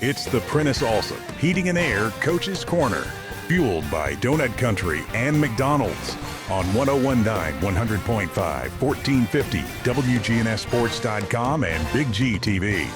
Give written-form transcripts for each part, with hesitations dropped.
It's the Prentice Allsup Heating and Air Coach's Corner, fueled by Donut Country and McDonald's on 1019 100.5, 1450 WGNSSports.com and Big G TV.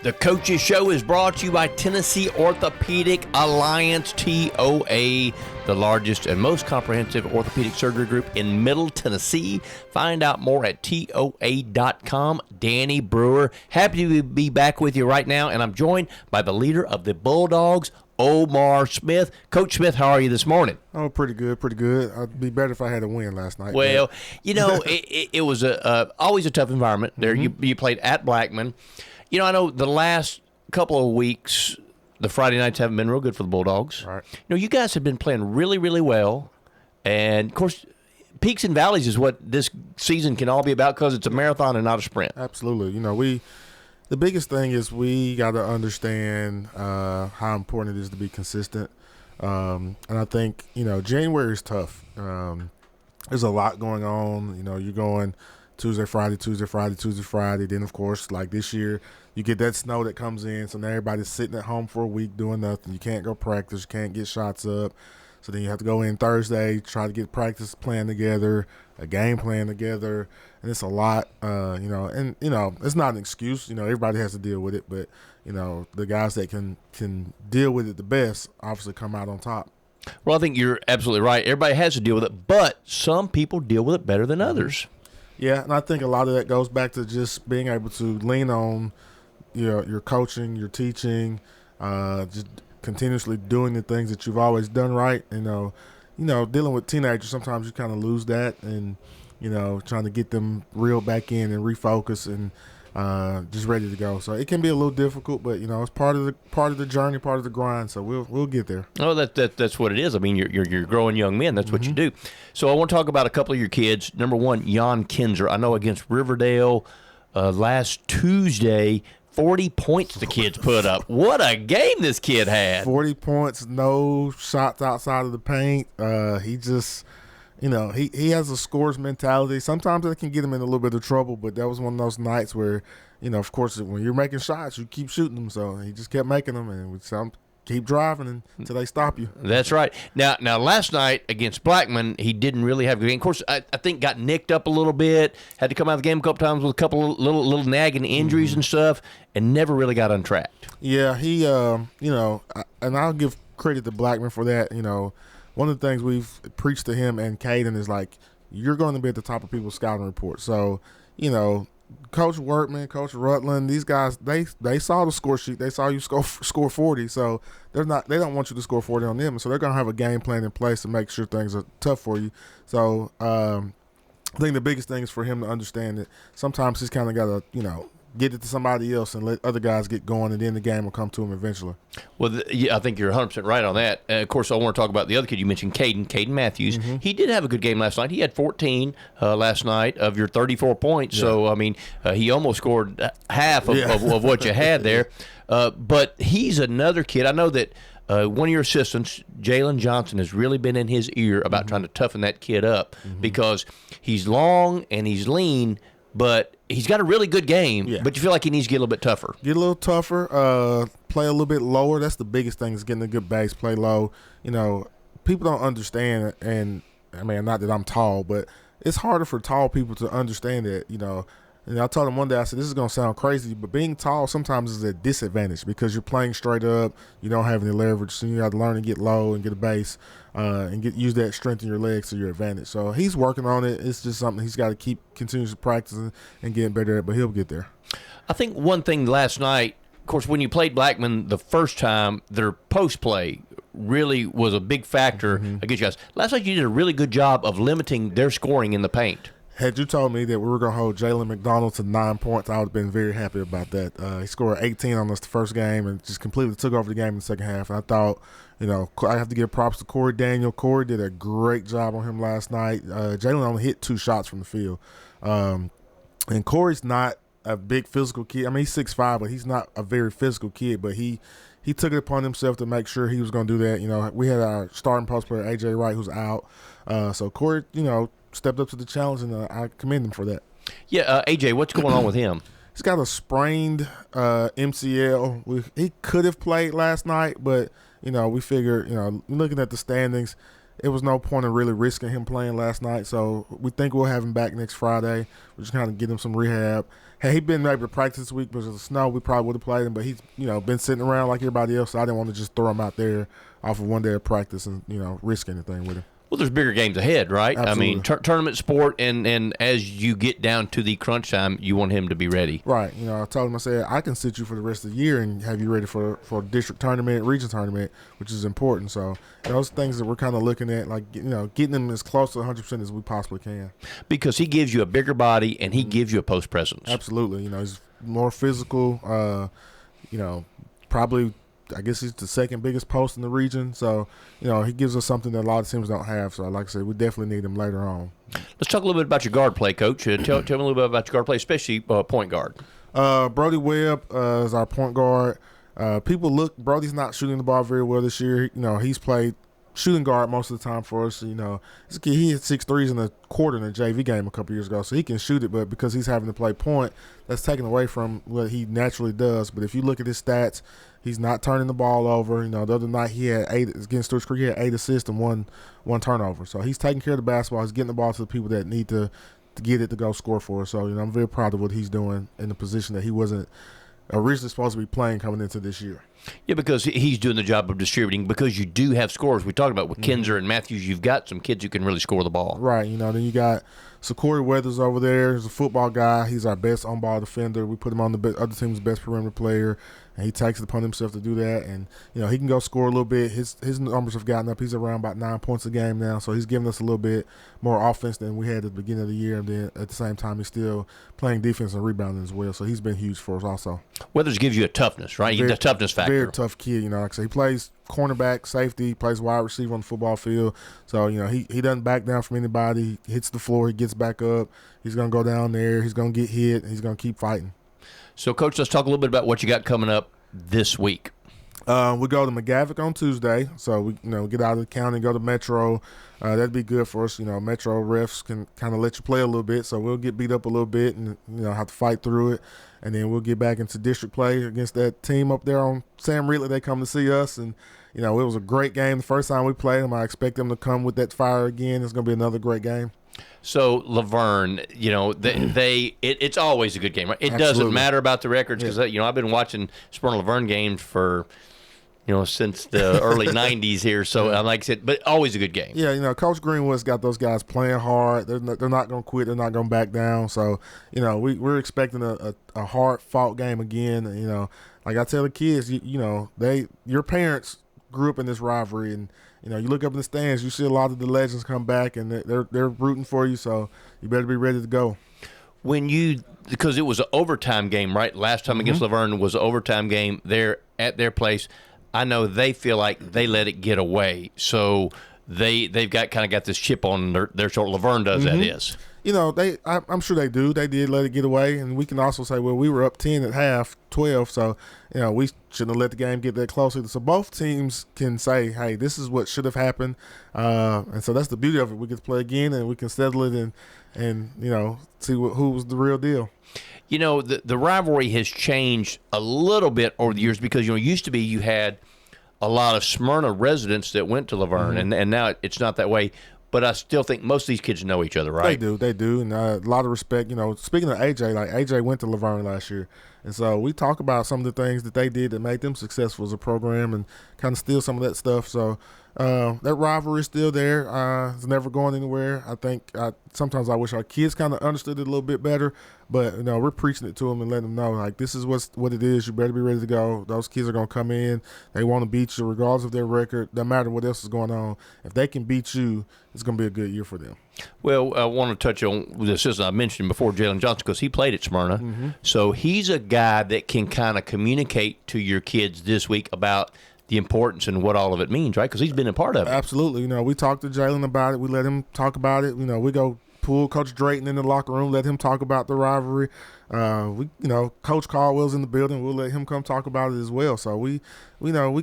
The Coaches Show is brought to you by Tennessee Orthopedic Alliance, TOA, the largest and most comprehensive orthopedic surgery group in Middle Tennessee. Find out more at TOA.com. Danny Brewer, happy to be back with you right now, and I'm joined by the leader of the Bulldogs, Omar Smith. Coach Smith, how are you this morning? Oh, pretty good, pretty good. I'd be better if I had a win last night. Well, you know, it was always a tough environment there. Mm-hmm. You played at Blackman. You know, I know the last couple of weeks, the Friday nights haven't been real good for the Bulldogs. Right. You know, you guys have been playing really, really well. And, of course, peaks and valleys is what this season can all be about because it's a marathon and not a sprint. Absolutely. You know, the biggest thing is we got to understand how important it is to be consistent. And I think, you know, January is tough. There's a lot going on. You know, you're going Tuesday, Friday. Then, of course, like this year, you get that snow that comes in, so now everybody's sitting at home for a week doing nothing. You can't go practice. You can't get shots up. So then you have to go in Thursday, try to get practice plan together, a game plan together, and it's a lot, you know. And, you know, it's not an excuse. You know, everybody has to deal with it, but, you know, the guys that can deal with it the best obviously come out on top. Well, I think you're absolutely right. Everybody has to deal with it, but some people deal with it better than others. Yeah, and I think a lot of that goes back to just being able to lean on your coaching, your teaching, just continuously doing the things that you've always done right. You know, dealing with teenagers, sometimes you kind of lose that, and you know, trying to get them reeled back in and refocus and just ready to go. So it can be a little difficult, but you know, it's part of the journey, part of the grind. So we'll get there. Oh, that's what it is. I mean, you're growing young men. That's what you do. So I want to talk about a couple of your kids. Number one, Jan Kinzer. I know against Riverdale last Tuesday, 40 points the kids put up. What a game this kid had. 40 points, no shots outside of the paint. He just, you know, he has a scorer's mentality. Sometimes that can get him in a little bit of trouble, but that was one of those nights where, you know, of course, when you're making shots, you keep shooting them. So he just kept making them, and we keep driving until they stop you. That's right. Now, last night against Blackman, he didn't really have a good game. Of course, I think got nicked up a little bit, had to come out of the game a couple times with a couple of little nagging injuries and stuff, and never really got untracked. Yeah, he, you know, and I'll give credit to Blackman for that. You know, one of the things we've preached to him and Caden is like, you're going to be at the top of people's scouting report. So, you know, Coach Workman, Coach Rutland, these guys, they saw the score sheet. They saw you score 40. So they don't want you to score 40 on them. So they're going to have a game plan in place to make sure things are tough for you. So I think the biggest thing is for him to understand that sometimes he's kind of got to, you know, get it to somebody else and let other guys get going, and then the game will come to him eventually. Well, I think you're 100% right on that. Of course, I want to talk about the other kid you mentioned, Caden Matthews. Mm-hmm. He did have a good game last night. He had 14 last night of your 34 points. Yeah. So, I mean, he almost scored half of what you had there. But he's another kid. I know that one of your assistants, Jalen Johnson, has really been in his ear about trying to toughen that kid up because he's long and he's lean, but he's got a really good game, but you feel like he needs to get a little bit tougher. Get a little tougher, play a little bit lower. That's the biggest thing, is getting a good base, play low. You know, people don't understand, and I mean, not that I'm tall, but it's harder for tall people to understand that, you know. And I told him one day, I said, this is going to sound crazy, but being tall sometimes is a disadvantage because you're playing straight up. You don't have any leverage, so you got to learn to get low and get a base and use that strength in your legs to your advantage. So he's working on it. It's just something he's got to keep continuously practicing and getting better at, but he'll get there. I think one thing last night, of course, when you played Blackman the first time, their post play really was a big factor against you guys. Last night you did a really good job of limiting their scoring in the paint. Had you told me that we were going to hold Jalen McDonald to 9 points, I would have been very happy about that. He scored 18 on us the first game and just completely took over the game in the second half. And I thought, you know, I have to give props to Corey Daniel. Corey did a great job on him last night. Jalen only hit 2 shots from the field. And Corey's not a big physical kid. I mean, he's 6'5", but he's not a very physical kid. But he took it upon himself to make sure he was going to do that. You know, we had our starting post player, A.J. Wright, who's out. So Corey, you know, stepped up to the challenge, and I commend him for that. Yeah, AJ, what's going on with him? he's got a sprained MCL. He could have played last night, but we figured, looking at the standings, it was no point in really risking him playing last night. So we think we'll have him back next Friday. We're just kind of get him some rehab. Had he been able to practice this week because of the snow, we probably would have played him. But he's been sitting around like everybody else, so I didn't want to just throw him out there off of one day of practice and risk anything with him. Well, there's bigger games ahead, right? Absolutely. I mean, tournament sport, and as you get down to the crunch time, you want him to be ready. Right. I told him, I said, I can sit you for the rest of the year and have you ready for a district tournament, region tournament, which is important. So those things that we're kind of looking at, like, getting him as close to 100% as we possibly can. Because he gives you a bigger body and he gives you a post presence. Absolutely. He's more physical, probably – I guess he's the second biggest post in the region. So, he gives us something that a lot of teams don't have. So, like I said, we definitely need him later on. Let's talk a little bit about your guard play, Coach. Tell me a little bit about your guard play, especially point guard. Brody Webb is our point guard. Brody's not shooting the ball very well this year. He's played shooting guard most of the time for us. This kid, he hit 6 threes in the quarter in a JV game a couple years ago, so he can shoot it, but because he's having to play point, that's taken away from what he naturally does. But if you look at his stats, he's not turning the ball over. The other night he had 8 against Stewart's Creek. He had 8 assists and one turnover. So he's taking care of the basketball. He's getting the ball to the people that need to get it to go score for us. So I'm very proud of what he's doing in the position that he wasn't originally supposed to be playing coming into this year. Yeah, because he's doing the job of distributing, because you do have scorers. We talked about with Kinzer and Matthews, you've got some kids who can really score the ball. Right. Then you got Sakori Weathers over there. He's a football guy. He's our best on-ball defender. We put him on the other team's best perimeter player, and he takes it upon himself to do that. And, he can go score a little bit. His numbers have gotten up. He's around about 9 points a game now, so he's giving us a little bit more offense than we had at the beginning of the year. And then at the same time, he's still playing defense and rebounding as well. So he's been huge for us also. Weathers gives you a toughness, right? You get the toughness factor. Very tough kid. Like I said, he plays cornerback, safety, plays wide receiver on the football field. So, he doesn't back down from anybody. He hits the floor. He gets back up. He's going to go down there. He's going to get hit. He's going to keep fighting. So, Coach, let's talk a little bit about what you got coming up this week. We go to McGavick on Tuesday. So, we get out of the county, go to Metro. That'd be good for us. Metro refs can kind of let you play a little bit. So, we'll get beat up a little bit and, have to fight through it. And then we'll get back into district play against that team up there on Sam Ridley. They come to see us. And, it was a great game the first time we played them. I expect them to come with that fire again. It's going to be another great game. So, Laverne, it's always a good game, right? It Absolutely. Doesn't matter about the records because, I've been watching Smyrna Laverne games for, since the early 90s here. So, like I said, but always a good game. Yeah, Coach Greenwood's got those guys playing hard. They're not going to quit. They're not going to back down. So, we're expecting a hard-fought game again. Like I tell the kids, your parents grew up in this rivalry, and you look up in the stands, you see a lot of the legends come back, and they're rooting for you. So you better be ready to go. Because it was an overtime game, right? Last time against Laverne was an overtime game there at their place. I know they feel like they let it get away, so they've got this chip on their shoulder. Laverne does, that is. I'm sure they do. They did let it get away, and we can also say, well, we were up 10 at half, 12, so we shouldn't have let the game get that close either. So both teams can say, hey, this is what should have happened, and so that's the beauty of it. We get to play again, and we can settle it and see who was the real deal. The rivalry has changed a little bit over the years because used to be you had a lot of Smyrna residents that went to Laverne, and now it's not that way. But I still think most of these kids know each other, right? They do, and a lot of respect. Speaking of AJ, AJ went to Laverne last year, and so we talk about some of the things that they did that made them successful as a program and kind of steal some of that stuff. So that rivalry is still there. It's never going anywhere. I think sometimes I wish our kids kind of understood it a little bit better, but we're preaching it to them and letting them know, like, this is what it is. You better be ready to go. Those kids are going to come in. They want to beat you regardless of their record. No matter what else is going on. If they can beat you, it's going to be a good year for them. Well, I want to touch on the assistant I mentioned before, Jalen Johnson, because he played at Smyrna. So he's a guy that can kind of communicate to your kids this week about the importance and what all of it means, right? Because he's been a part of it. Absolutely. We talked to Jalen about it. We let him talk about it. We go pull Coach Drayton in the locker room, let him talk about the rivalry. Coach Caldwell's in the building. We'll let him come talk about it as well. So we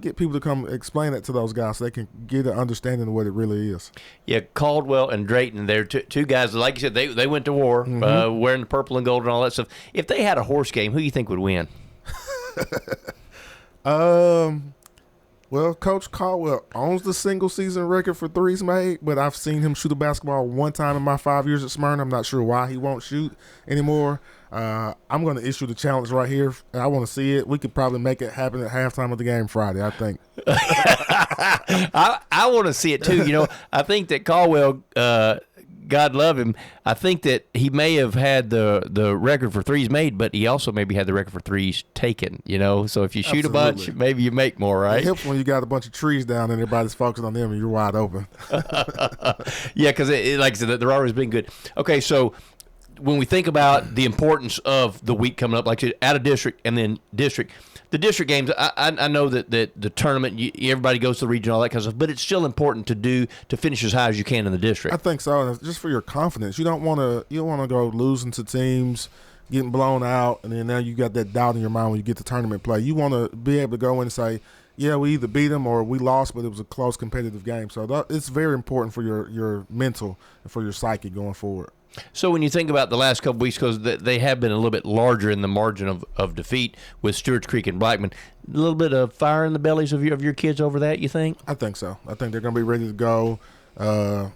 get people to come explain it to those guys so they can get an understanding of what it really is. Yeah, Caldwell and Drayton, they're two guys, like you said, they went to war, wearing the purple and gold and all that stuff. If they had a horse game, who do you think would win? Well, Coach Caldwell owns the single-season record for threes made, but I've seen him shoot a basketball one time in my 5 years at Smyrna. I'm not sure why he won't shoot anymore. I'm going to issue the challenge right here. I want to see it. We could probably make it happen at halftime of the game Friday, I think. I want to see it too. I think that Caldwell, God love him, I think that he may have had the record for threes made, but he also maybe had the record for threes taken, So if you shoot a bunch, maybe you make more, right? It helps when you got a bunch of trees down and everybody's focusing on them and you're wide open. Yeah, because like I said, they're always been good. Okay, so when we think about the importance of the week coming up, like out of district and then district, the district games, I know that the tournament, everybody goes to the region, all that kind of stuff, but it's still important to finish as high as you can in the district. I think so, and just for your confidence. You don't want to go losing to teams, getting blown out, and then now you got that doubt in your mind when you get to tournament play. You want to be able to go in and say, yeah, we either beat them or we lost, but it was a close competitive game. So it's very important for your mental and for your psyche going forward. So when you think about the last couple weeks, because they have been a little bit larger in the margin of defeat with Stewart's Creek and Blackman, a little bit of fire in the bellies of your kids over that, you think? I think so. I think they're going to be ready to go.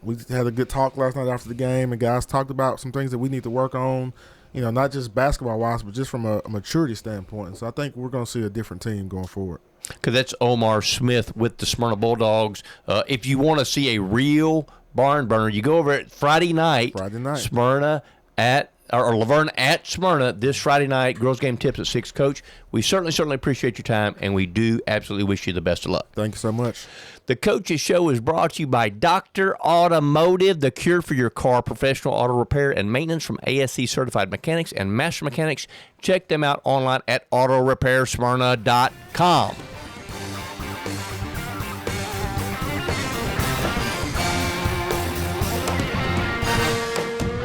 We had a good talk last night after the game, and guys talked about some things that we need to work on, not just basketball-wise, but just from a maturity standpoint. So I think we're going to see a different team going forward. Because that's Omar Smith with the Smyrna Bulldogs. If you want to see a real barn burner, you go over at Friday night. Smyrna or Laverne at Smyrna this Friday night. Girls game tips at 6. Coach, we certainly appreciate your time, and we do absolutely wish you the best of luck. Thank you so much. The Coaches Show is brought to you by Dr. Automotive, the cure for your car, professional auto repair and maintenance from ASC certified mechanics and master mechanics. Check them out online at autorepairsmyrna.com.